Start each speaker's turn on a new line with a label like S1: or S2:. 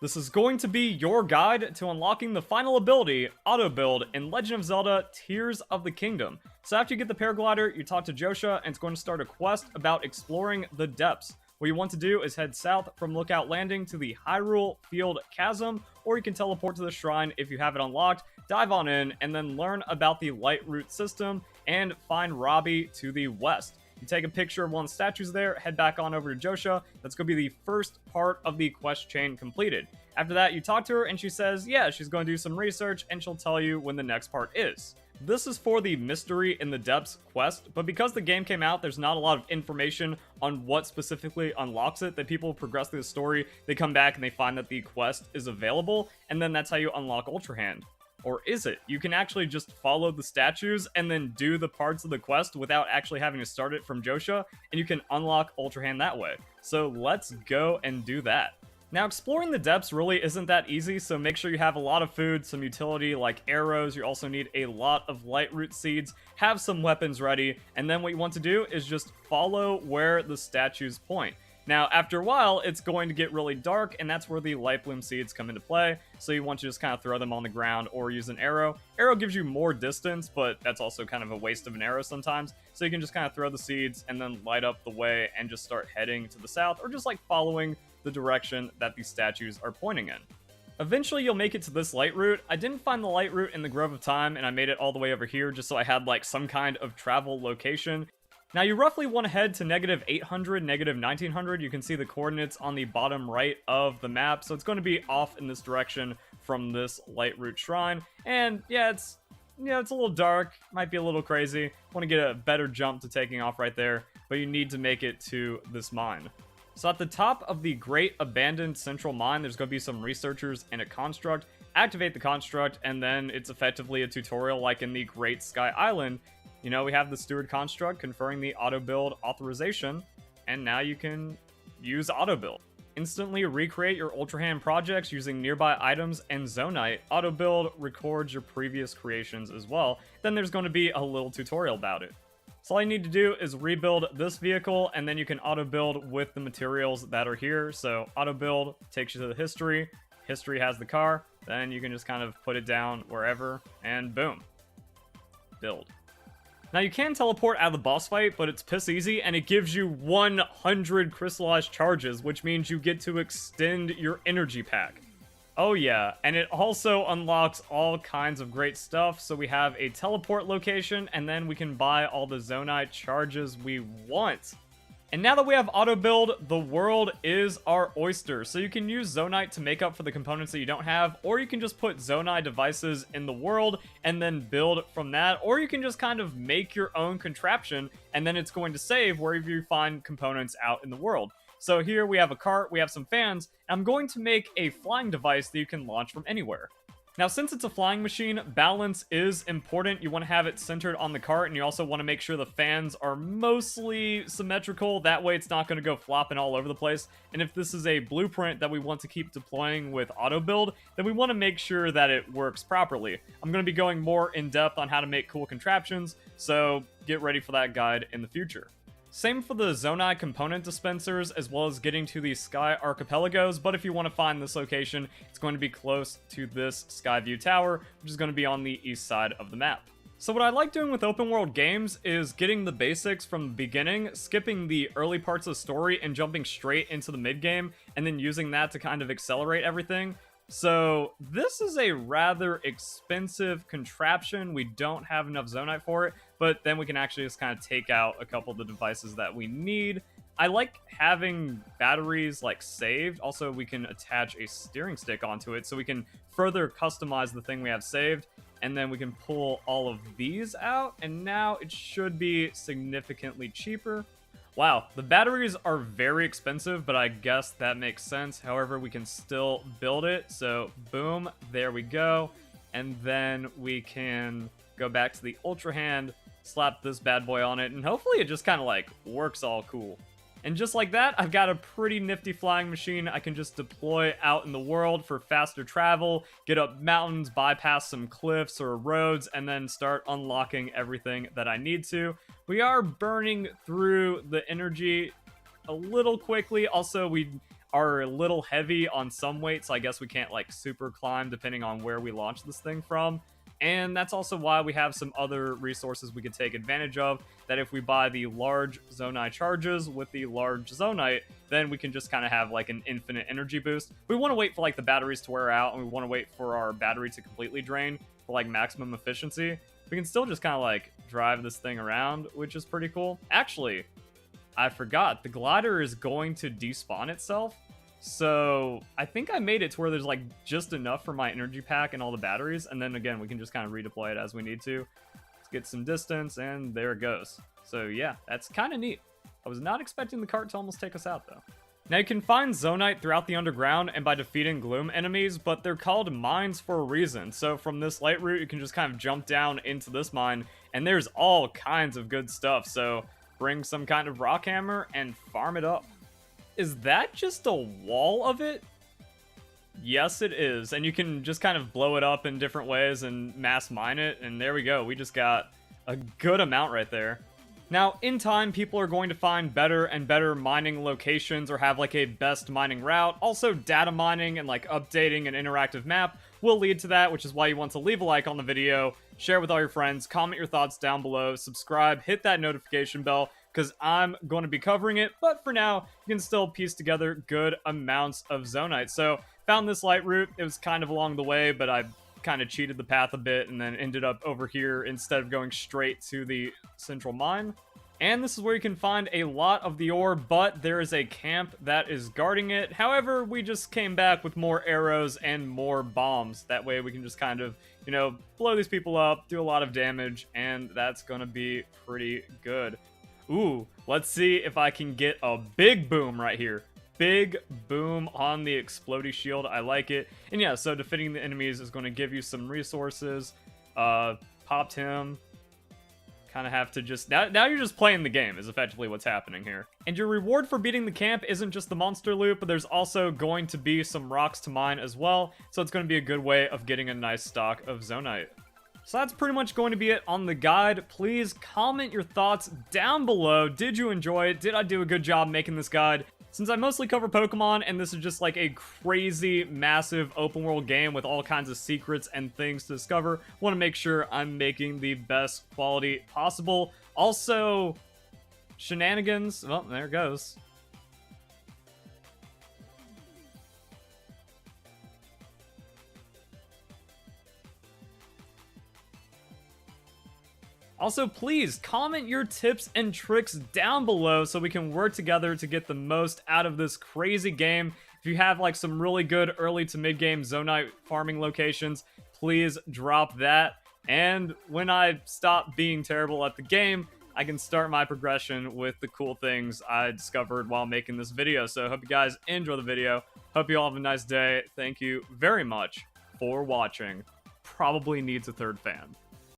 S1: This is going to be your guide to unlocking the final ability, Auto Build, in Legend of Zelda Tears of the Kingdom. So after you get the paraglider, you talk to Josha, and it's going to start a quest about exploring the depths. What you want to do is head south from Lookout Landing to the Hyrule Field Chasm, or you can teleport to the shrine if you have it unlocked, dive on in, and then learn about the light route system, and find Robbie to the west. You take a picture of one of the statues there, head back on over to Josha. That's going to be the first part of the quest chain completed. After that, you talk to her, and she says, yeah, she's going to do some research, and she'll tell you when the next part is. This is for the Mystery in the Depths quest, but because the game came out, there's not a lot of information on what specifically unlocks it. That people progress through the story, they come back, and they find that the quest is available, and then that's how you unlock Ultra Hand. Or is it? You can actually just follow the statues and then do the parts of the quest without actually having to start it from Josha, and you can unlock Ultra Hand that way. So let's go and do that. Now, exploring the depths really isn't that easy, so make sure you have a lot of food, some utility like arrows. You also need a lot of light root seeds, have some weapons ready, and then what you want to do is just follow where the statues point. Now, after a while, it's going to get really dark, and that's where the light bloom seeds come into play, so you want to just kind of throw them on the ground or use an arrow. Arrow gives you more distance, but that's also kind of a waste of an arrow sometimes, so you can just kind of throw the seeds and then light up the way and just start heading to the south, or just like following the direction that these statues are pointing in. Eventually, you'll make it to this light route. I didn't find the light route in the Grove of Time, and I made it all the way over here just so I had like some kind of travel location. Now, you roughly want to head to -800, -1900. You can see the coordinates on the bottom right of the map, so it's going to be off in this direction from this light route shrine. And yeah, it's a little dark, might be a little crazy. Want to get a better jump to taking off right there, but you need to make it to this mine. So at the top of the Great Abandoned Central Mine, there's going to be some researchers and a construct. Activate the construct, and then it's effectively a tutorial like in the Great Sky Island. You know, we have the Steward construct conferring the auto build authorization, and now you can use auto build. Instantly recreate your Ultra Hand projects using nearby items and Zonaite. Auto build records your previous creations as well. Then there's going to be a little tutorial about it. So all you need to do is rebuild this vehicle, and then you can auto build with the materials that are here. So auto build takes you to the history. History has the car. Then you can just kind of put it down wherever, and boom. Build. Now, you can teleport out of the boss fight, but it's piss easy, and it gives you 100 crystallized charges, which means you get to extend your energy pack. Oh yeah, and it also unlocks all kinds of great stuff. So we have a teleport location, and then we can buy all the Zonaite charges we want. And now that we have auto build, the world is our oyster. So you can use Zonaite to make up for the components that you don't have, or you can just put Zonaite devices in the world and then build from that, or you can just kind of make your own contraption, and then it's going to save wherever you find components out in the world. So here we have a cart, we have some fans, and I'm going to make a flying device that you can launch from anywhere. Now, since it's a flying machine, balance is important. You want to have it centered on the cart, and you also want to make sure the fans are mostly symmetrical. That way it's not going to go flopping all over the place. And if this is a blueprint that we want to keep deploying with auto build, then we want to make sure that it works properly. I'm going to be going more in depth on how to make cool contraptions, so get ready for that guide in the future. Same for the Zonaite component dispensers, as well as getting to the Sky Archipelagos, but if you want to find this location, it's going to be close to this Skyview Tower, which is going to be on the east side of the map. So what I like doing with open world games is getting the basics from the beginning, skipping the early parts of the story, and jumping straight into the mid-game, and then using that to kind of accelerate everything. So this is a rather expensive contraption. We don't have enough Zonaite for it, but then we can actually just kind of take out a couple of the devices that we need. I like having batteries like saved. Also, we can attach a steering stick onto it so we can further customize the thing we have saved. And then we can pull all of these out, and now it should be significantly cheaper. Wow, the batteries are very expensive, but I guess that makes sense. However, we can still build it. So boom, there we go. And then we can go back to the Ultra Hand, slap this bad boy on it, and hopefully it just kind of like works all cool. And just like that, I've got a pretty nifty flying machine I can just deploy out in the world for faster travel, get up mountains, bypass some cliffs or roads, and then start unlocking everything that I need to. We are burning through the energy a little quickly. Also, are a little heavy on some weight, so I guess we can't like super climb depending on where we launch this thing from. And that's also why we have some other resources we could take advantage of, that if we buy the large Zonaite charges with the large Zonaite, then we can just kind of have like an infinite energy boost. We want to wait for like the batteries to wear out, and we want to wait for our battery to completely drain for like maximum efficiency. We can still just kind of like drive this thing around, which is pretty cool. Actually, I forgot, the glider is going to despawn itself. So I think I made it to where there's like just enough for my energy pack and all the batteries. And then again, we can just kind of redeploy it as we need to. Let's get some distance, and there it goes. So yeah, that's kind of neat. I was not expecting the cart to almost take us out though. Now you can find Zonaite throughout the underground and by defeating gloom enemies, but they're called mines for a reason. So from this light route, you can just kind of jump down into this mine, and there's all kinds of good stuff. So bring some kind of rock hammer and farm it up. Is that just a wall of it? Yes, it is. And you can just kind of blow it up in different ways and mass mine it. And there we go. We just got a good amount right there. Now, in time, people are going to find better and better mining locations or have like a best mining route. Also, data mining and like updating an interactive map will lead to that, which is why you want to leave a like on the video, share with all your friends, comment your thoughts down below, subscribe, hit that notification bell, because I'm going to be covering it. But for now, you can still piece together good amounts of Zonaite. So, found this light route. It was kind of along the way, but I kind of cheated the path a bit and then ended up over here instead of going straight to the central mine. And this is where you can find a lot of the ore, but there is a camp that is guarding it. However, we just came back with more arrows and more bombs. That way we can just kind of, you know, blow these people up, do a lot of damage, and that's gonna be pretty good. Ooh, let's see if I can get a big boom right here. Big boom on the explodey shield. I like it. And yeah, so defeating the enemies is going to give you some resources. Popped him. Kind of have to just... Now you're just playing the game is effectively what's happening here. And your reward for beating the camp isn't just the monster loot, but there's also going to be some rocks to mine as well. So it's going to be a good way of getting a nice stock of Zonaite. So that's pretty much going to be it on the guide. Please comment your thoughts down below. Did you enjoy it? Did I do a good job making this guide? Since I mostly cover Pokemon, and this is just like a crazy, massive open world game with all kinds of secrets and things to discover, want to make sure I'm making the best quality possible. Also, shenanigans. Well, there it goes. Also, please comment your tips and tricks down below so we can work together to get the most out of this crazy game. If you have like some really good early to mid game Zonaite farming locations, please drop that. And when I stop being terrible at the game, I can start my progression with the cool things I discovered while making this video. So I hope you guys enjoy the video. Hope you all have a nice day. Thank you very much for watching. Probably needs a third fan.